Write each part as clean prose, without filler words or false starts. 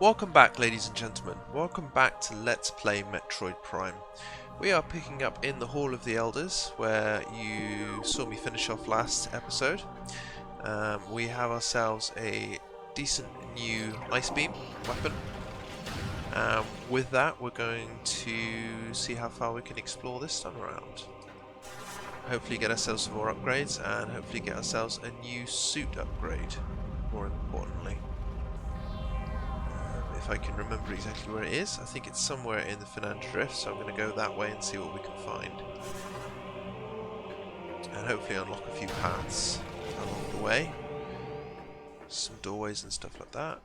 Welcome back, ladies and gentlemen. Welcome back to Let's Play Metroid Prime. We are picking up in the Hall of the Elders, where you saw me finish off last episode. We have ourselves a decent new Ice Beam weapon. With that, we're going to see how far we can explore this time around. Hopefully get ourselves some more upgrades, and hopefully get ourselves a new suit upgrade, more importantly. If I can remember exactly where it is. I think it's somewhere in the Phendrana Drifts, so I'm going to go that way and see what we can find. And hopefully unlock a few paths along the way. Some doorways and stuff like that.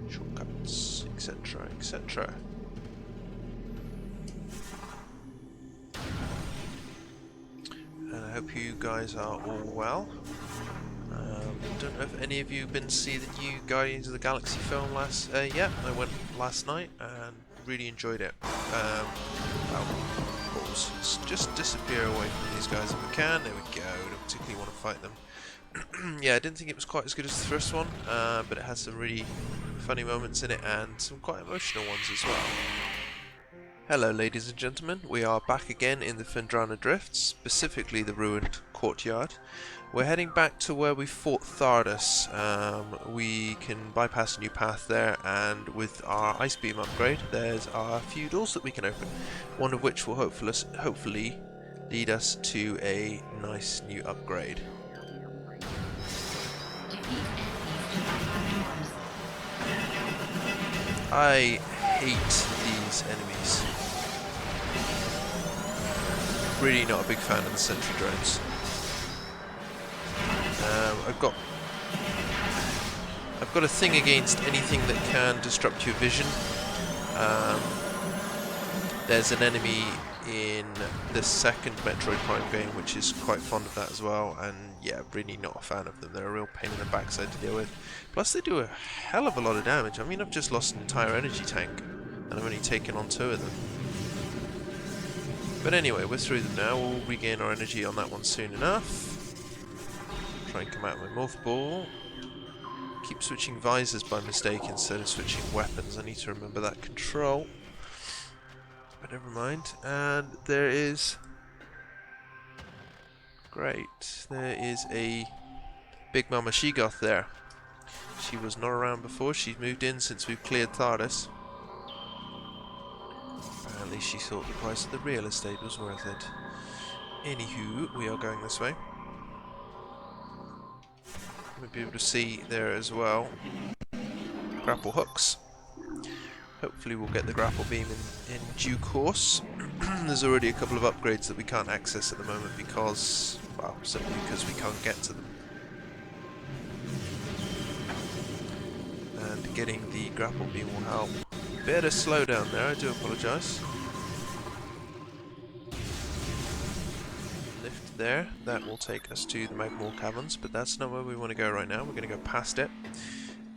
Shortcuts, etc, etc. And I hope you guys are all well. Don't know if any of you have been to see the new Guardians of the Galaxy film yet. I went last night and really enjoyed it. Well, of course, just disappear away from these guys if we can. There we go. Don't particularly want to fight them. Yeah, I didn't think it was quite as good as the first one, but it has some really funny moments in it and some quite emotional ones as well. Hello ladies and gentlemen, we are back again in the Phendrana Drifts, specifically the ruined Courtyard. We're heading back to where we fought Thardus. We can bypass a new path there, and with our Ice Beam upgrade there's a few doors that we can open, one of which will hopefully lead us to a nice new upgrade. I hate these enemies. Really not a big fan of the sentry drones. I've got a thing against anything that can disrupt your vision. There's an enemy in the second Metroid Prime game which is quite fond of that as well, and yeah, really not a fan of them. They're a real pain in the backside to deal with. Plus they do a hell of a lot of damage. I mean, I've just lost an entire energy tank and I've only taken on 2 of them. But anyway, we're through them now. We'll regain our energy on that one soon enough. Try and come out with my morph ball. Keep switching visors by mistake instead of switching weapons. I need to remember that control. But never mind. And there is... Great. There is a Big Mama Shegoth there. She was not around before. She's moved in since we've cleared Thardus. At least she thought the price of the real estate was worth it. Anywho, we are going this way. We'll be able to see there as well grapple hooks. Hopefully we'll get the grapple beam in due course. There's already a couple of upgrades that we can't access at the moment because, well, simply because we can't get to them. And getting the grapple beam will help. Bit of slowdown there, I do apologise. Lift there, that will take us to the Magmoor Caverns, but that's not where we want to go right now. We're going to go past it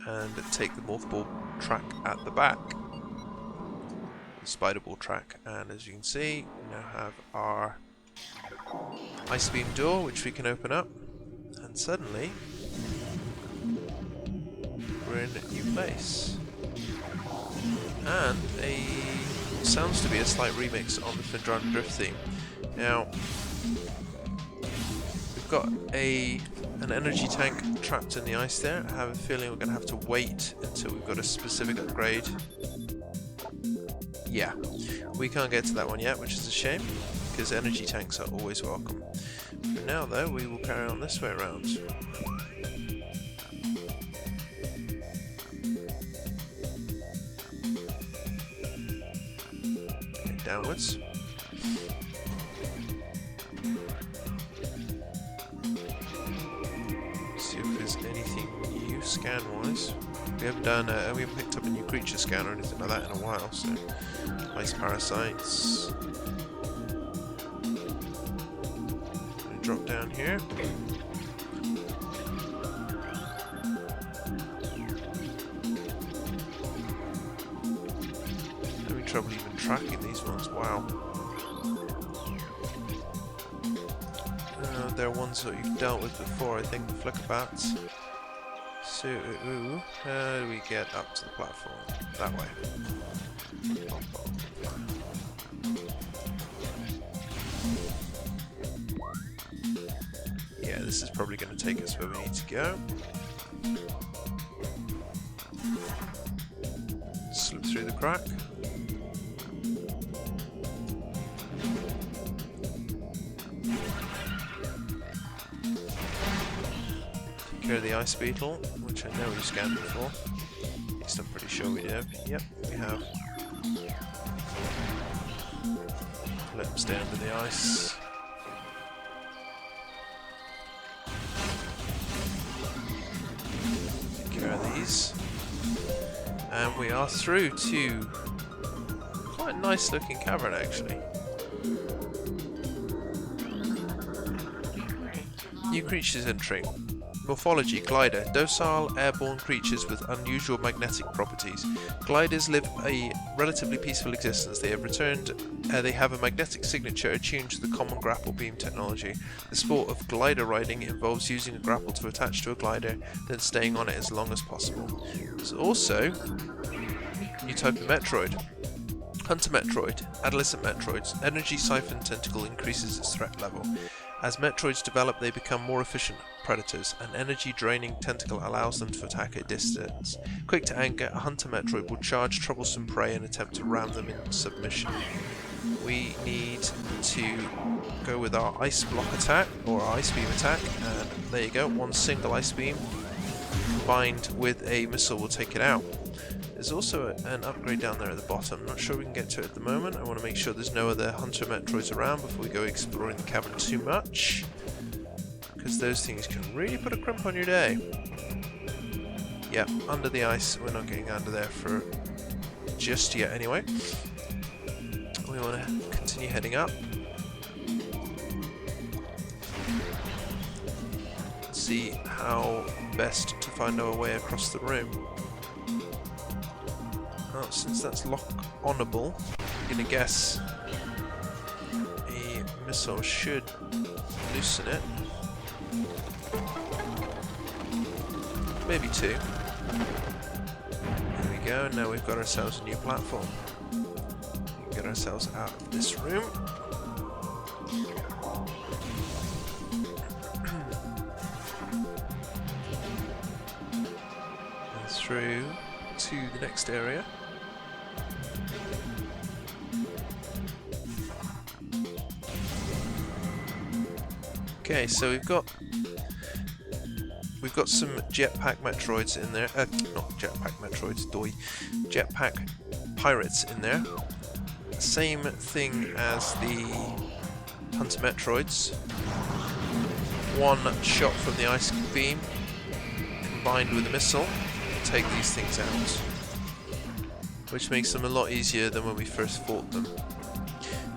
and take the morph ball track at the back. The spider ball track, and as you can see, we now have our Ice Beam door which we can open up, and suddenly we're in a new place. And sounds to be a slight remix on the Phendrana Drift theme. Now, we've got an energy tank trapped in the ice there. I have a feeling we're going to have to wait until we've got a specific upgrade. Yeah, we can't get to that one yet, which is a shame, because energy tanks are always welcome. For now though, we will carry on this way around. Downwards. See if there's anything new scan-wise. We haven't done. We haven't picked up a new creature scan or anything like that in a while. So, ice parasites. Gonna drop down here. Having trouble even tracking these ones. Wow. They're ones that you've dealt with before, I think, the flicker bats. So, how do we get up to the platform? That way. Yeah, this is probably going to take us where we need to go. Slip through the crack. Take care of the ice beetle, which I know we scanned before. At least I'm pretty sure we did. Yep, we have. Let him stay under the ice. Take care of these. And we are through to quite a nice looking cavern actually. New creatures entering. Morphology: glider. Docile airborne creatures with unusual magnetic properties. Gliders live a relatively peaceful existence. They have a magnetic signature attuned to the common grapple beam technology. The sport of glider riding involves using a grapple to attach to a glider, then staying on it as long as possible. There's also a new type of Metroid. Hunter Metroid. Adolescent Metroids. Energy Siphon Tentacle increases its threat level. As Metroids develop, they become more efficient predators. An energy-draining tentacle allows them to attack at distance. Quick to anger, a Hunter Metroid will charge troublesome prey and attempt to ram them in submission. We need to go with our Ice Block attack, or our Ice Beam attack, and there you go, one single Ice Beam combined with a missile will take it out. There's also an upgrade down there at the bottom. I'm not sure we can get to it at the moment. I want to make sure there's no other Hunter Metroids around before we go exploring the cavern too much, because those things can really put a crimp on your day. Yep, under the ice. We're not getting under there for just yet anyway. We want to continue heading up. See how best to find our way across the room. Oh, since that's lock-onable, I'm going to guess a missile should loosen it. Maybe two. There we go, now we've got ourselves a new platform. We can get ourselves out of this room. And through to the next area. Okay, so we've got some Jetpack Metroids in there. Not Jetpack Metroids, doy. Jetpack Pirates in there. Same thing as the Hunter Metroids. One shot from the Ice Beam combined with a missile will take these things out, which makes them a lot easier than when we first fought them.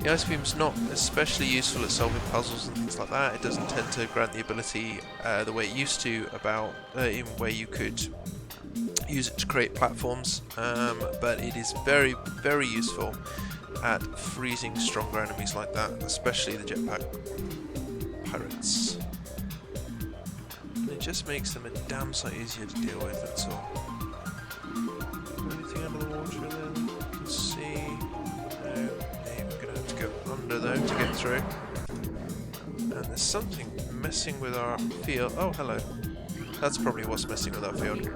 The Ice Beam's not especially useful at solving puzzles and things like that. It doesn't tend to grant the ability the way it used to, in where you could use it to create platforms, but it is very, very useful at freezing stronger enemies like that, especially the Jetpack Pirates. And it just makes them a damn sight easier to deal with, that's all. Anything under the water then? You can see. No. We're going to have to go under though to get through. And there's something messing with our field. Oh, hello. That's probably what's messing with our field.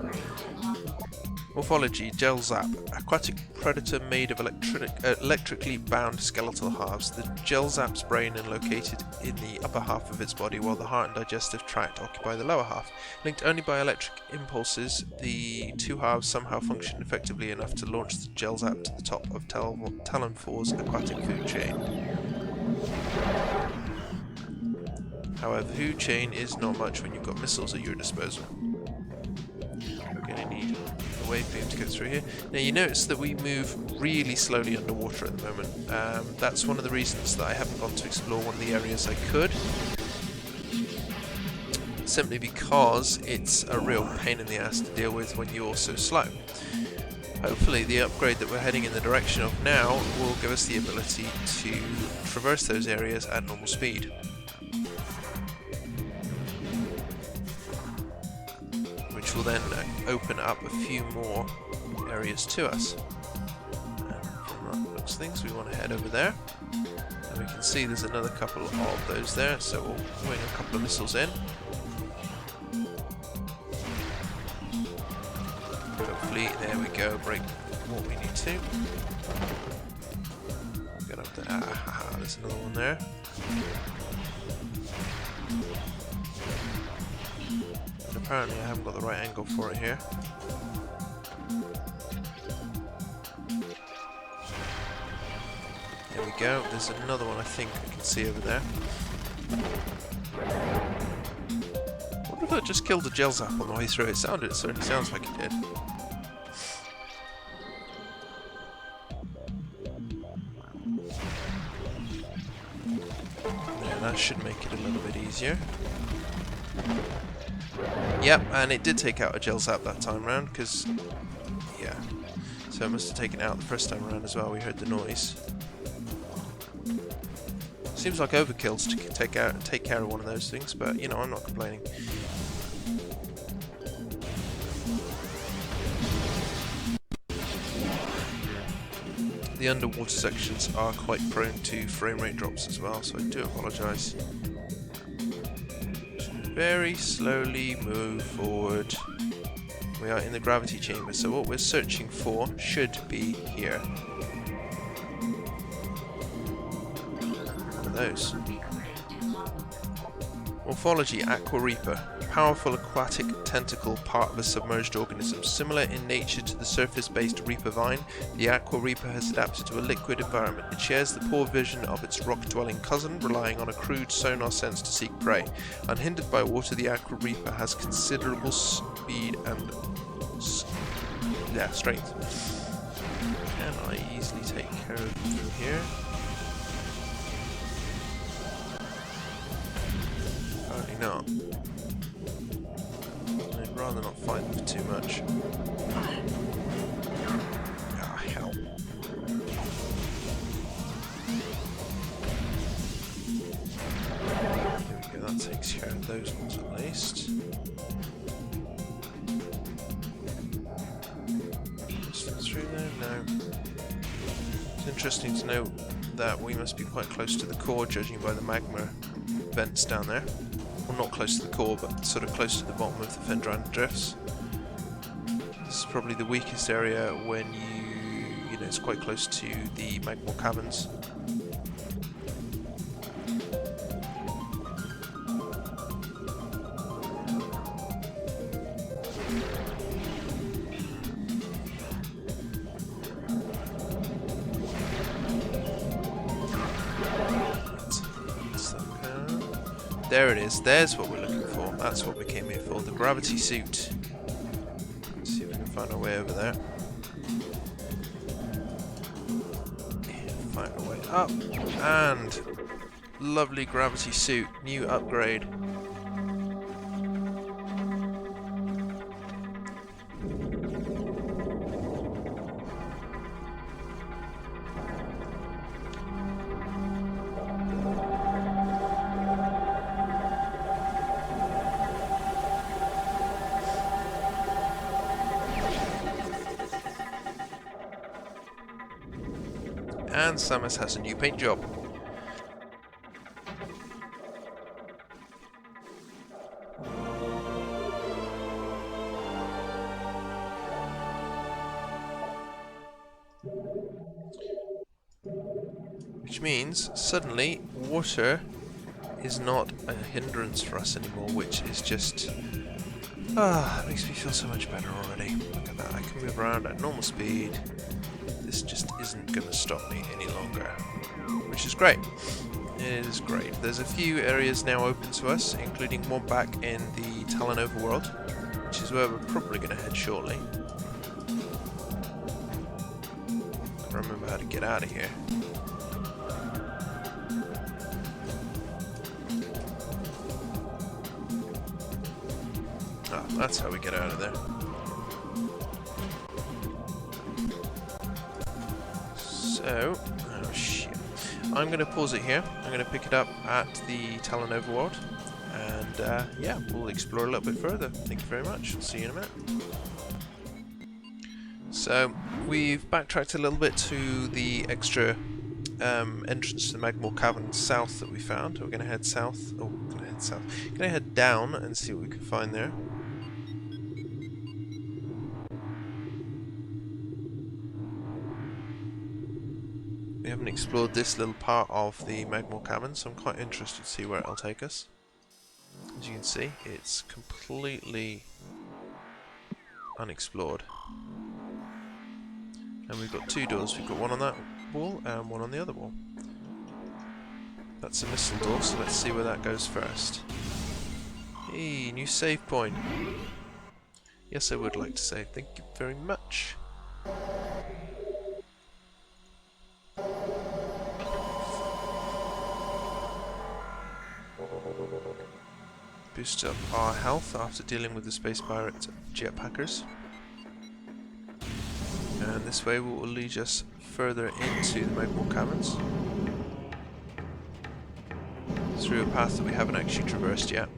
Morphology: Gel Zap. Aquatic predator made of electrically bound skeletal halves. The Gel Zap's brain is located in the upper half of its body, while the heart and digestive tract occupy the lower half. Linked only by electric impulses, the two halves somehow function effectively enough to launch the Gel Zap to the top of Talan 4's aquatic food chain. However, food chain is not much when you've got missiles at your disposal. We're going to need a wave beam to get through here. Now you notice that we move really slowly underwater at the moment. That's one of the reasons that I haven't gone to explore one of the areas I could. Simply because it's a real pain in the ass to deal with when you're so slow. Hopefully the upgrade that we're heading in the direction of now will give us the ability to traverse those areas at normal speed. will then open up a few more areas to us. And from that looks things, we want to head over there. And we can see there's another couple of those there, so we'll wing a couple of missiles in. Hopefully, there we go, break what we need to. Get up there. Ah, there's another one there. And apparently I haven't got the right angle for it here. There we go. There's another one I think I can see over there. I wonder if that just killed the gel zap on the way through. It certainly sounds like it did. Yeah, that should make it a little bit easier. Yep, and it did take out a gel zap that time round, because, yeah. So it must have taken it out the first time around as well. We heard the noise. Seems like overkill to take care of one of those things, but you know, I'm not complaining. The underwater sections are quite prone to frame rate drops as well, so I do apologise. Very slowly move forward. We are in the gravity chamber, so what we're searching for should be here. What are those? Morphology: Aqua Reaper. Powerful aquatic tentacle part of a submerged organism. Similar in nature to the surface-based Reaper vine, the Aqua Reaper has adapted to a liquid environment. It shares the poor vision of its rock-dwelling cousin, relying on a crude sonar sense to seek prey. Unhindered by water, the Aqua Reaper has considerable speed and strength. Can I easily take care of them from here? Apparently not. I'd rather not fight them too much. Ah, hell. There we go, that takes care of those ones at least. Through there? No. It's interesting to note that we must be quite close to the core, judging by the magma vents down there. Well, not close to the core, but sort of close to the bottom of the Phendrana Drifts. This is probably the weakest area when you know, it's quite close to the Magmoor Caverns. There it is, there's what we're looking for. That's what we came here for, the gravity suit. Let's see if we can find our way over there. Find our way up. And lovely gravity suit, new upgrade. And Samus has a new paint job. Which means, suddenly, water is not a hindrance for us anymore, which is just... it makes me feel so much better already. Look at that, I can move around at normal speed. This just isn't going to stop me any longer, which is great. It is great. There's a few areas now open to us, including one back in the Talan overworld, which is where we're probably going to head shortly. I remember how to get out of here. Oh, that's how we get out of there. So, oh shit. I'm going to pause it here. I'm going to pick it up at the Talan overworld, And yeah, we'll explore a little bit further. Thank you very much. See you in a minute. So we've backtracked a little bit to the extra entrance to the Magmoor Caverns south that we found. We're going to head south. Oh, we're going to head south. Going to head down and see what we can find there. We haven't explored this little part of the Magmoor Caverns, so I'm quite interested to see where it'll take us. As you can see, it's completely unexplored. And we've got two doors. We've got one on that wall and one on the other wall. That's a missile door, so let's see where that goes first. Hey, new save point. Yes, I would like to save. Thank you very much. Boost up our health after dealing with the space pirate jetpackers. And this way will lead us further into the Magmoor Caverns. Through a path that we haven't actually traversed yet.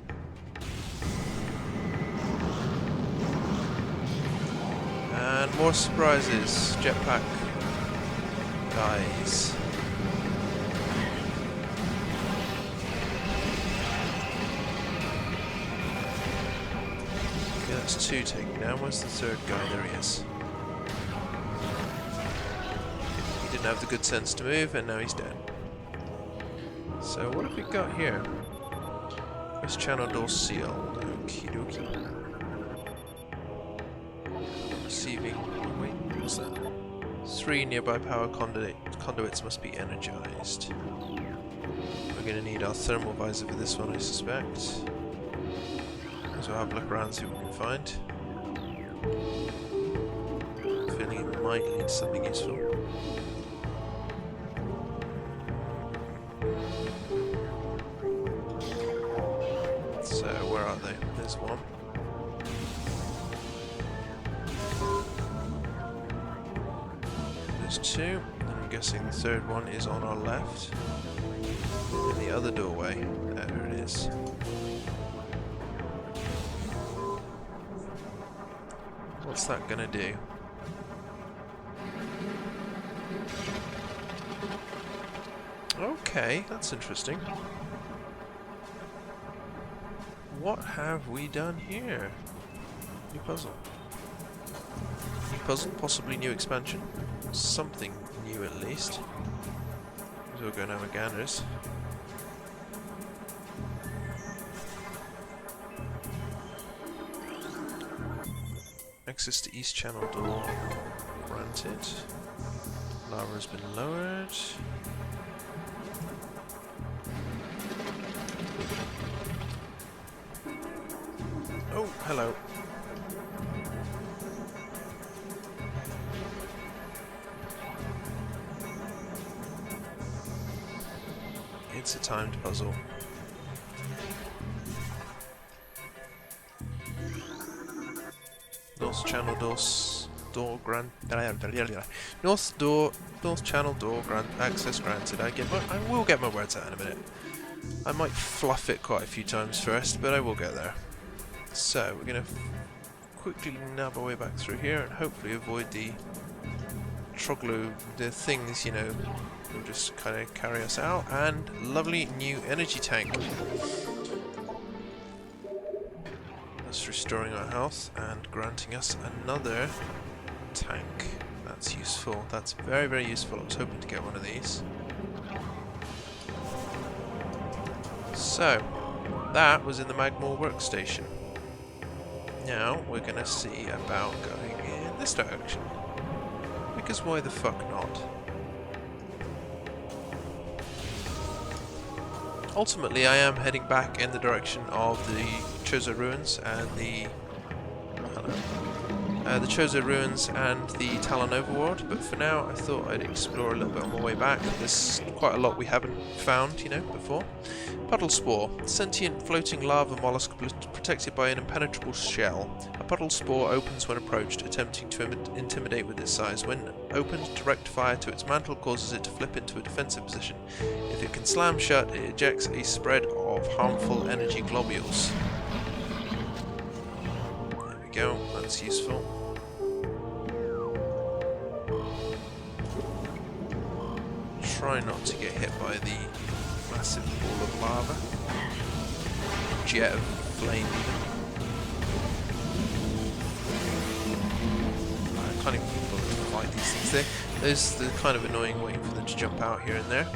And more surprises. Jetpack guys. Okay, that's two taken down. Where's the third guy? There he is. He didn't have the good sense to move, and now he's dead. So what have we got here? This channel door sealed. Okie dokie. Receiving. Wait, what's that? 3 nearby power conduits must be energized. We're going to need our thermal visor for this one, I suspect. So we'll have a look around, see what we can find. Feeling it might lead to something useful. So, where are they? There's one. There's two. And I'm guessing the third one is on our left. In the other doorway. There it is. What's that gonna do? Okay, that's interesting. What have we done here? New puzzle. New puzzle, possibly new expansion. Something new at least. So we'll go now with ganders. Access to East Channel door granted. Lava has been lowered. Oh, hello. It's a timed puzzle. North channel door grant. North channel door grant access granted. I will get my words out in a minute. I might fluff it quite a few times first, but I will get there. So we're gonna quickly nab our way back through here and hopefully avoid the the things, you know, will just kind of carry us out. And lovely new energy tank. That's restoring our health and granting us another tank. That's useful. That's very, very useful. I was hoping to get one of these. So, that was in the Magmoor Workstation. Now, we're going to see about going in this direction. Because why the fuck not? Ultimately, I am heading back in the direction of the Chozo Ruins and the Chozo Ruins and the Talan overworld, but for now I thought I'd explore a little bit on my way back. There's quite a lot we haven't found, you know, before. Puddle Spore. Sentient floating lava mollusk protected by an impenetrable shell. A puddle spore opens when approached, attempting to intimidate with its size. When opened, direct fire to its mantle causes it to flip into a defensive position. If it can slam shut, it ejects a spread of of harmful energy globules. There we go, that's useful. Try not to get hit by the massive ball of lava. Jet of flame even. I can't even bother to fight these things. Those are kind of annoying, waiting for them to jump out here and there.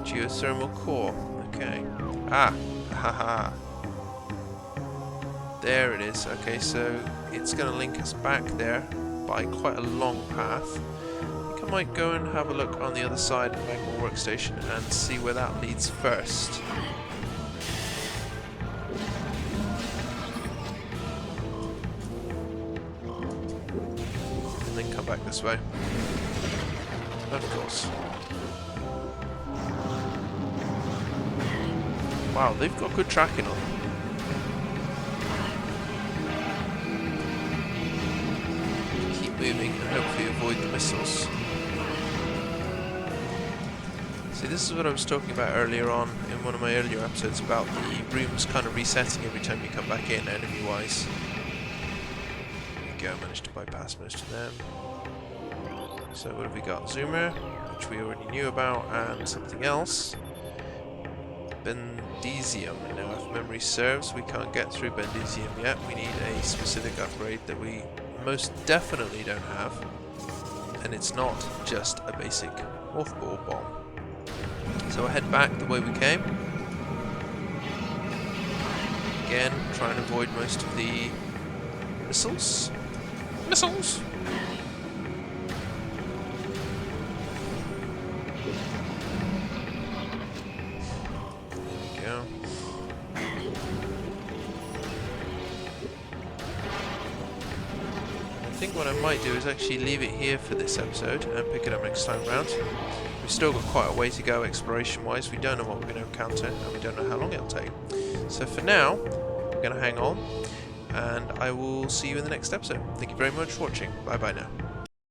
Geothermal core. Okay. Ah! Haha. There it is. Okay, so it's going to link us back there by quite a long path. I think I might go and have a look on the other side of Magmoor Workstation and see where that leads first. And then come back this way. Of course. Wow, they've got good tracking on them. Keep moving and hopefully avoid the missiles. See, this is what I was talking about earlier on in one of my earlier episodes about the rooms kind of resetting every time you come back in, enemy-wise. There we go, managed to bypass most of them. So what have we got? Zoomer, which we already knew about, and something else. Bendesium. Now, if memory serves, we can't get through Bendesium yet. We need a specific upgrade that we most definitely don't have. And it's not just a basic mothball bomb. So we'll head back the way we came. Again, try and avoid most of the missiles. Missiles! I think what I might do is actually leave it here for this episode and pick it up next time round. We've still got quite a way to go exploration wise. We don't know what we're going to encounter and we don't know how long it'll take. So for now, we're going to hang on and I will see you in the next episode. Thank you very much for watching. Bye bye now.